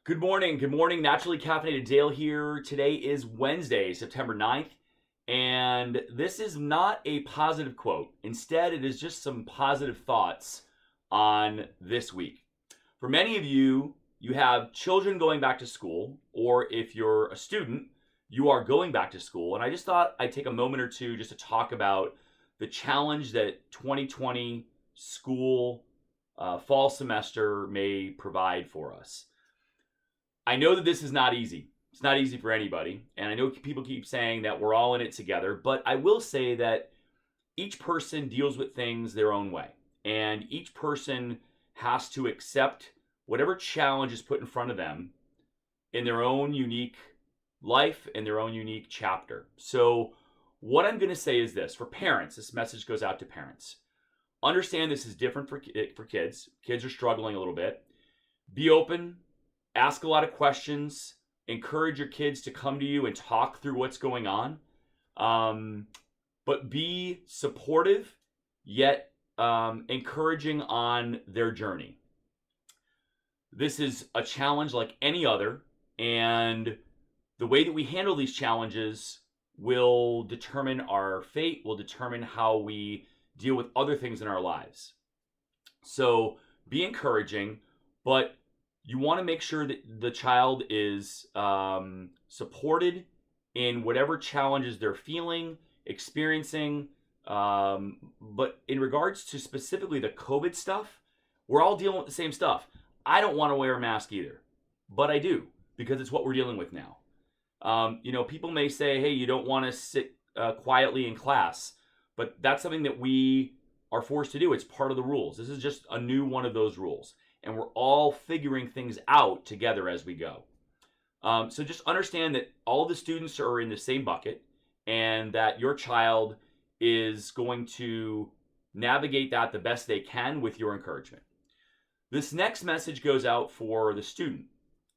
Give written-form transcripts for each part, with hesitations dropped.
Good morning. Good morning. Naturally Caffeinated Dale here. Today is Wednesday, September 9th, and this is not a positive quote. Instead, it is just some positive thoughts on this week. For many of you, you have children going back to school, or if you're a student, you are going back to school. And I just thought I'd take a moment or two just to talk about the challenge that 2020 school fall semester may provide for us. I know that this is not easy. It's not easy for anybody. And I know people keep saying that we're all in it together, but I will say that each person deals with things their own way. And each person has to accept whatever challenge is put in front of them in their own unique life, in their own unique chapter. So what I'm going to say is this. For parents, this message goes out to parents. Understand this is different for kids. Kids are struggling a little bit. Be open. Ask a lot of questions. Encourage your kids to come to you and talk through what's going on. But be supportive, yet encouraging on their journey. This is a challenge like any other, and the way that we handle these challenges will determine our fate, will determine how we deal with other things in our lives. So be encouraging, but you want to make sure that the child is supported in whatever challenges they're feeling, experiencing. But in regards to specifically the COVID stuff, we're all dealing with the same stuff. I don't want to wear a mask either, but I do because it's what we're dealing with now. People may say, hey, you don't want to sit quietly in class, but that's something that we are forced to do. It's part of the rules. This is just a new one of those rules. And we're all figuring things out together as we go. So just understand that all the students are in the same bucket and that your child is going to navigate that the best they can with your encouragement. This next message goes out for the student.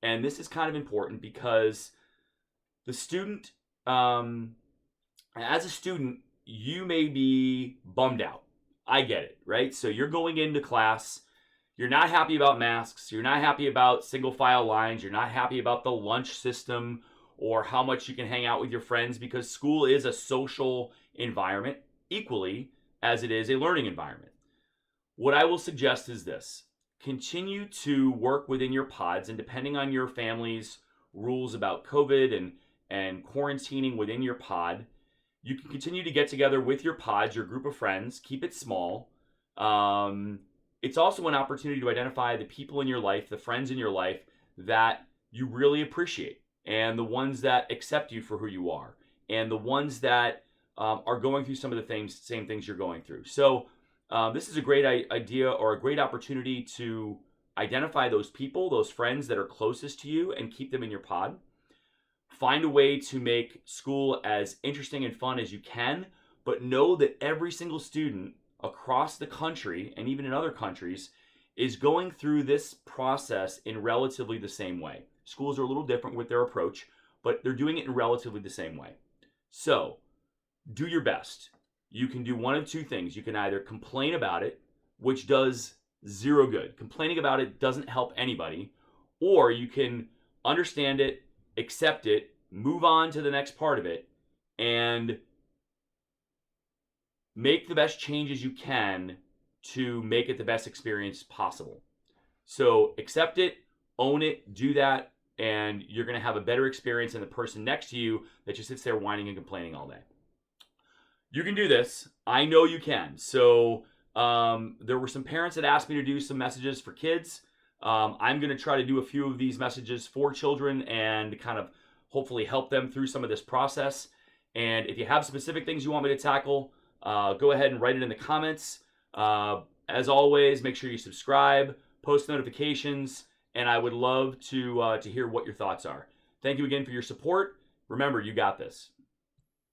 And this is kind of important because the student, as a student, you may be bummed out. I get it, right? So you're going into class. You're not happy about masks. You're not happy about single file lines. You're not happy about the lunch system or how much you can hang out with your friends because school is a social environment equally as it is a learning environment. What I will suggest is this. Continue to work within your pods, and depending on your family's rules about COVID and quarantining within your pod, you can continue to get together with your pods, your group of friends. Keep it small. It's also an opportunity to identify the people in your life, the friends in your life that you really appreciate, and the ones that accept you for who you are, and the ones that are going through some of the same things you're going through. So this is a great idea or a great opportunity to identify those people, those friends that are closest to you, and keep them in your pod. Find a way to make school as interesting and fun as you can, but know that every single student across the country and even in other countries is going through this process in relatively the same way. Schools are a little different with their approach, but they're doing it in relatively the same way. So do your best. You can do one of two things. You can either complain about it, which does zero good. Complaining about it doesn't help anybody, or you can understand it, accept it, move on to the next part of it, and make the best changes you can to make it the best experience possible. So accept it, own it, do that, and you're going to have a better experience than the person next to you that just sits there whining and complaining all day. You can do this. I know you can. So there were some parents that asked me to do some messages for kids. I'm going to try to do a few of these messages for children and kind of hopefully help them through some of this process. And if you have specific things you want me to tackle, go ahead and write it in the comments. As always, make sure you subscribe, post notifications, and I would love to hear what your thoughts are. Thank you again for your support. Remember, you got this.